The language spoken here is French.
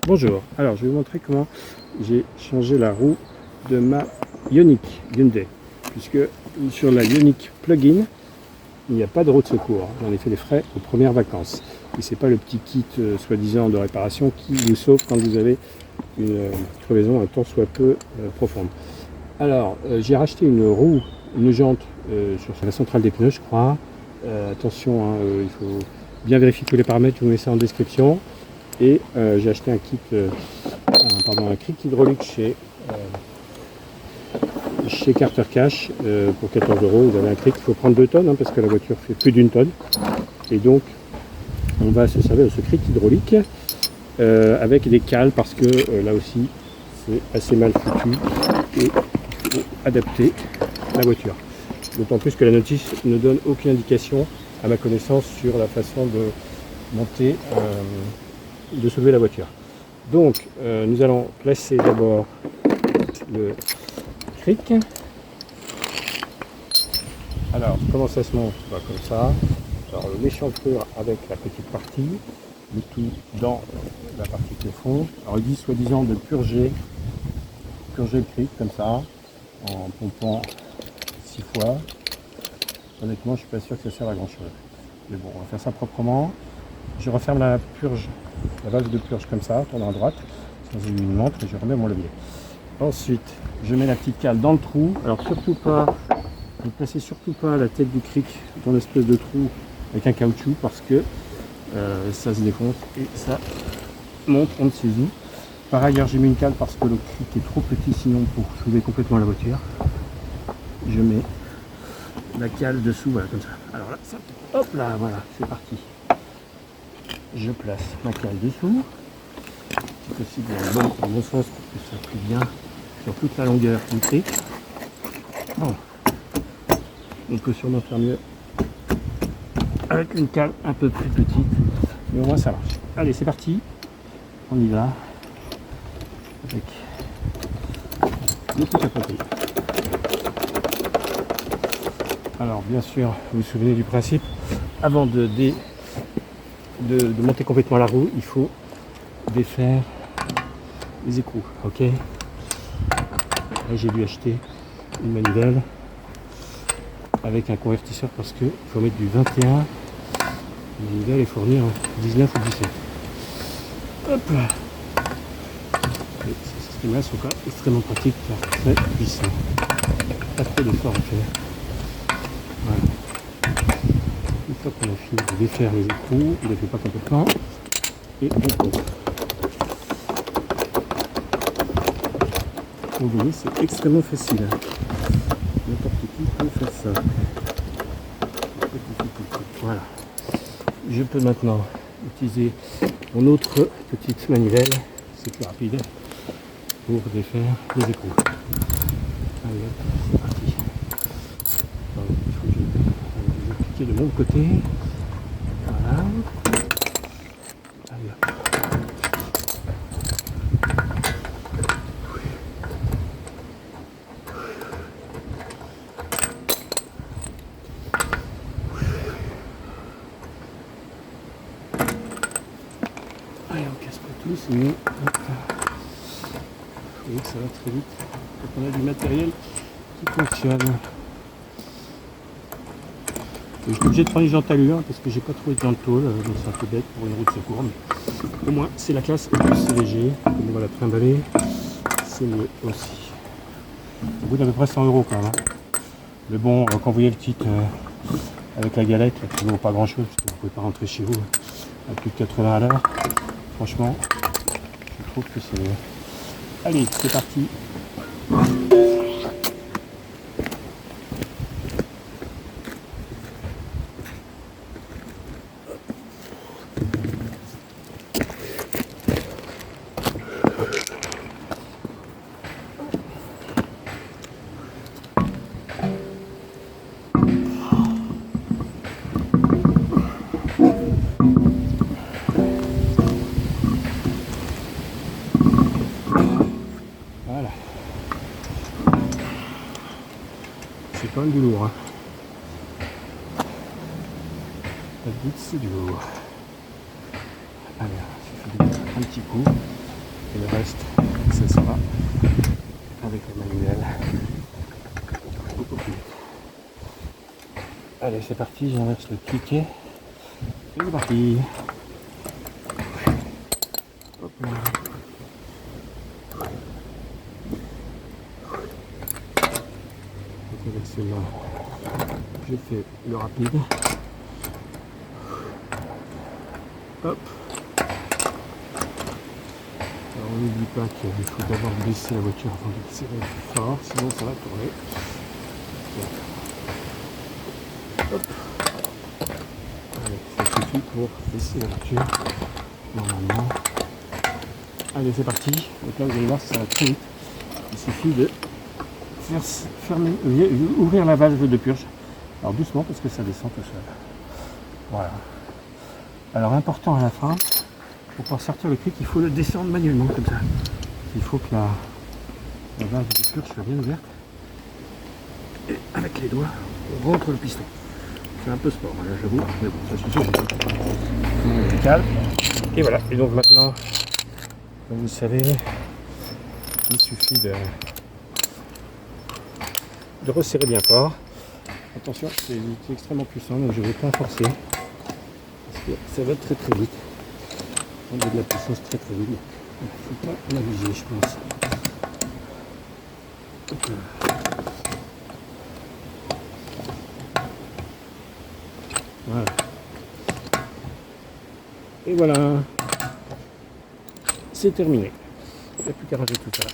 Bonjour, alors je vais vous montrer comment j'ai changé la roue de ma Ioniq Hyundai, puisque sur la Ioniq Plug-in il n'y a pas de roue de secours. J'en ai fait les frais aux premières vacances et c'est pas le petit kit soi-disant de réparation qui vous sauve quand vous avez une crevaison un tant soit peu profonde. Alors j'ai racheté une roue, une jante sur la centrale des pneus je crois. Attention, hein, il faut bien vérifier tous les paramètres, je vous mets ça en description. Et j'ai acheté un kit, un cric hydraulique chez Carter Cash pour 14 €. Vous avez un cric, il faut prendre 2 tonnes hein, parce que la voiture fait plus d'1 tonne. Et donc on va se servir de ce cric hydraulique avec des cales parce que là aussi c'est assez mal foutu et il faut adapter la voiture. D'autant plus que la notice ne donne aucune indication à ma connaissance sur la façon de monter de soulever la voiture. Donc nous allons placer d'abord le cric. Alors comment ça se monte? Comme ça. Alors le l'échancrure avec la petite partie, le tout dans la partie profond. Alors il dit soi-disant de purger le cric comme ça en pompant 6 fois. Honnêtement je suis pas sûr que ça serve à grand chose. Mais bon, on va faire ça proprement. Je referme la valve de purge comme ça, tournant à droite, sans une montre, et je remets mon levier. Ensuite, je mets la petite cale dans le trou. Alors surtout pas, ne placez surtout pas la tête du cric dans l'espèce de trou avec un caoutchouc parce que ça se défonce et ça monte en dessous. Par ailleurs, j'ai mis une cale parce que le cric est trop petit sinon pour soulever complètement la voiture. Je mets la cale dessous, voilà, comme ça. Alors là, ça, hop là, voilà, c'est parti. Je place ma cale dessous, si possible dans le bon sens pour que ça plie bien sur toute la longueur du cric. Bon. On peut sûrement faire mieux avec une cale un peu plus petite, mais au moins ça marche. Allez, c'est parti, on y va avec le tout à côté. Alors bien sûr, vous vous souvenez du principe, avant de monter complètement la roue, il faut défaire les écrous, ok. Là j'ai dû acheter une manivelle avec un convertisseur parce qu'il faut mettre du 21. La manivelle est fournie en 19 ou 17. Hop là. Et ces systèmes là sont quand même extrêmement pratiques car très puissants. Pas trop d'efforts à faire. Voilà. Une fois qu'on a fini de défaire les écrous, il ne fait pas complètement. Et on pose. Vous voyez, c'est extrêmement facile. N'importe qui peut faire ça. Voilà. Je peux maintenant utiliser mon autre petite manivelle, c'est plus rapide, pour défaire les écrous. Allez, c'est parti. Donc, il faut que je vais appliquer de mon côté. Voilà. Allez, hop. Allez, on casse pas tout, sinon vous voyez que ça va très vite quand on a du matériel qui fonctionne. Je suis obligé de prendre les jantes à l'allure parce que j'ai pas trouvé de jante tôle, donc c'est un peu bête pour les roues de secours, mais au moins c'est la classe, et plus c'est léger, comme on va la trimballer, c'est mieux aussi. Ça coûte à peu près 100 € quand même. Hein. Mais bon, quand vous voyez le titre avec la galette, ça ne vaut pas grand chose, parce que vous ne pouvez pas rentrer chez vous à plus de 80 à l'heure. Franchement, je trouve que c'est mieux. Allez, c'est parti. Voilà. C'est quand même du lourd. Hein. La bite, c'est du lourd. Allez, il suffit de mettre un petit coup. Et le reste, ça sera avec le manuel. Beaucoup plus vite. Allez, c'est parti, j'inverse le cliquet. Et c'est parti. Hop là. Donc avec celle-là, je fais le rapide. Hop. Alors on n'oublie pas qu'il faut d'abord baisser la voiture avant d'accélérer plus fort, sinon ça va tourner. Hop. Allez, ça suffit pour baisser la voiture normalement. Allez, c'est parti. Donc là vous allez voir, ça va très vite. Il suffit de ouvrir la valve de purge. Alors doucement parce que ça descend tout seul. Voilà. Alors important à la fin, pour pouvoir sortir le clic, il faut le descendre manuellement comme ça. Il faut que la valve de purge soit bien ouverte. Et avec les doigts, on rentre le piston. C'est un peu sport, là j'avoue, mais bon, ça suffit. On est calme. Et voilà. Et donc maintenant, comme vous le savez, il suffit de resserrer bien fort. Attention, c'est extrêmement puissant, donc je ne vais pas forcer. Parce que ça va très très vite. On a de la puissance très très vite. Il ne faut pas l'abuser, je pense. Voilà. Et voilà. C'est terminé. Il n'y a plus qu'à ranger tout ça.